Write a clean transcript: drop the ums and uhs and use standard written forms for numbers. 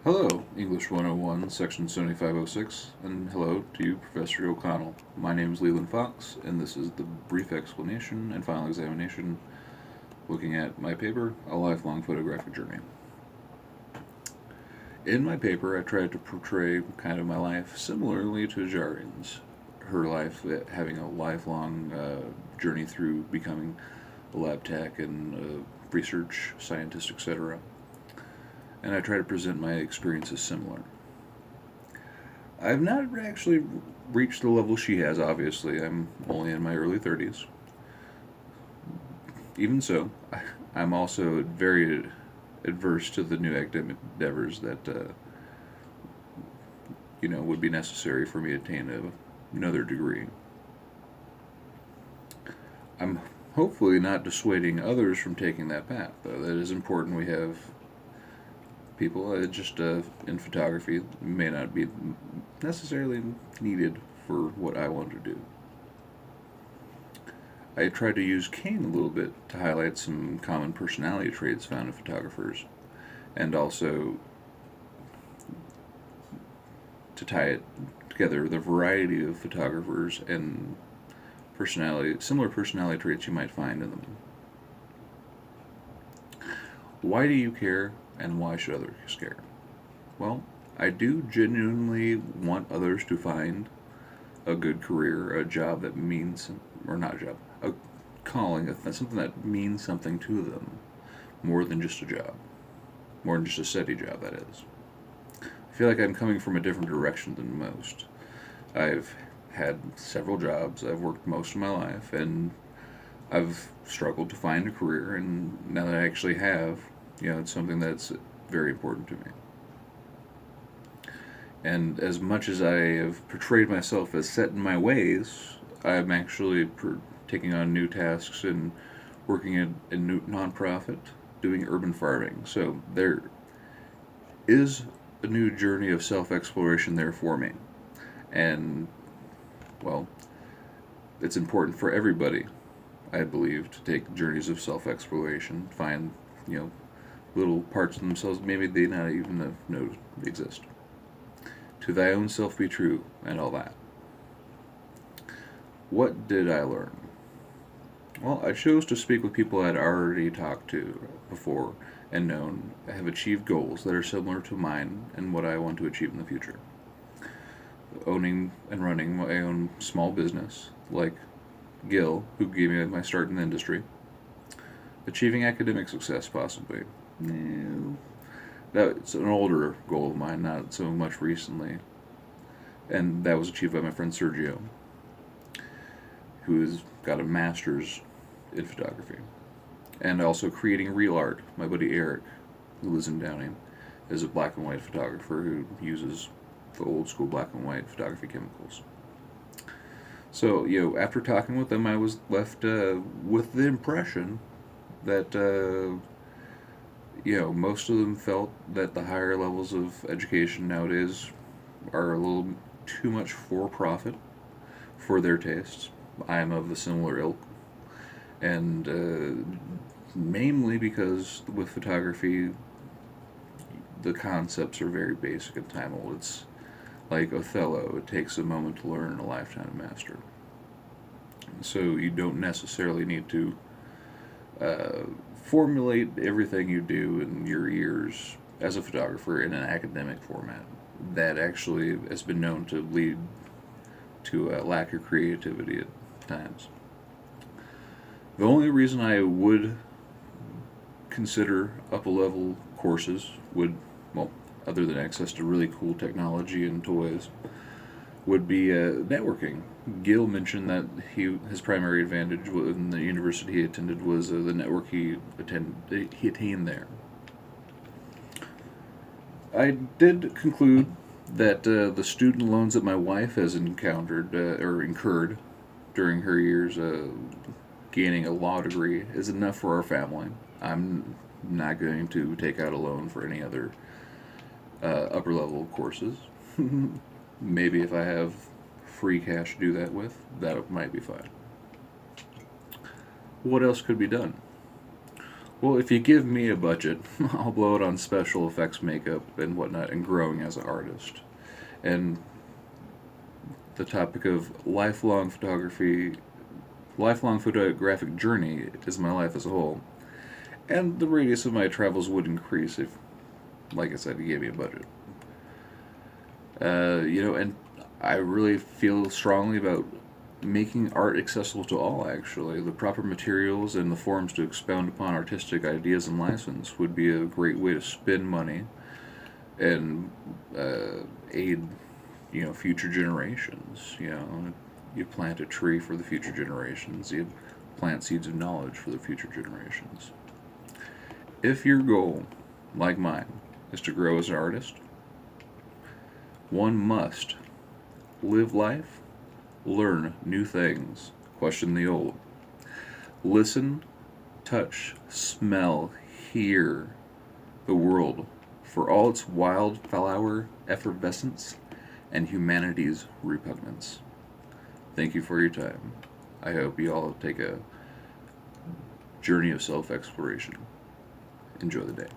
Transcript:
Hello, English 101, Section 7506, and hello to you, Professor O'Connell. My name is Leland Fox, and this is the brief explanation and final examination looking at my paper, A Lifelong Photographic Journey. In my paper, I tried to portray kind of my life similarly to Jarian's. Her life having a lifelong journey through becoming a lab tech and research scientist, etc. And I try to present my experiences similar. I've not actually reached the level she has, obviously. I'm only in my early 30s. Even so, I'm also very adverse to the new academic endeavors that, would be necessary for me to attain another degree. I'm hopefully not dissuading others from taking that path, though. That is important. We have people just in photography may not be necessarily needed for what I want to do. I tried to use Kane a little bit to highlight some common personality traits found in photographers, and also to tie it together the variety of photographers and similar personality traits you might find in them. Why do you care, and why should others care? Well, I do genuinely want others to find a good career, a job that means, or not a job, a calling, something that means something to them, more than just a job, more than just a steady job, that is. I feel like I'm coming from a different direction than most. I've had several jobs, I've worked most of my life, and I've struggled to find a career, and now that I actually have, it's something that's very important to me. And as much as I have portrayed myself as set in my ways, I'm actually taking on new tasks and working in a new nonprofit doing urban farming. So there is a new journey of self exploration there for me. And, well, it's important for everybody, I believe, to take journeys of self exploration, find, little parts of themselves maybe they not even know exist. To thy own self be true, and all that. What did I learn? Well, I chose to speak with people I'd already talked to before and known have achieved goals that are similar to mine and what I want to achieve in the future. Owning and running my own small business, like Gil, who gave me my start in the industry. Achieving academic success, possibly. That's an older goal of mine, not so much recently. And that was achieved by my friend Sergio, who has got a master's in photography. And also creating real art. My buddy Eric, who lives in Downing, is a black and white photographer who uses the old school black and white photography chemicals. So, after talking with them, I was left with the impression that, most of them felt that the higher levels of education nowadays are a little too much for profit for their tastes. I am of the similar ilk. And mainly because with photography, the concepts are very basic and time old. It's like Othello, it takes a moment to learn and a lifetime to master. So you don't necessarily need to formulate everything you do in your years as a photographer in an academic format. That actually has been known to lead to a lack of creativity at times. The only reason I would consider upper level courses other than access to really cool technology and toys, would be networking. Gil mentioned that his primary advantage in the university he attended was the network he attained there. I did conclude that the student loans that my wife has encountered or incurred during her years gaining a law degree is enough for our family. I'm not going to take out a loan for any other upper level courses. Maybe if I have free cash to do that with, that might be fine. What else could be done? Well, if you give me a budget, I'll blow it on special effects makeup and whatnot and growing as an artist. And the topic of lifelong photographic journey is my life as a whole. And the radius of my travels would increase if, like I said, you gave me a budget. And I really feel strongly about making art accessible to all, actually. The proper materials and the forums to expound upon artistic ideas and license would be a great way to spend money and aid, future generations. You plant a tree for the future generations. You plant seeds of knowledge for the future generations. If your goal, like mine, is to grow as an artist, one must live life, learn new things, question the old, listen, touch, smell, hear the world for all its wildflower effervescence and humanity's repugnance. Thank you for your time. I hope you all take a journey of self exploration. Enjoy the day.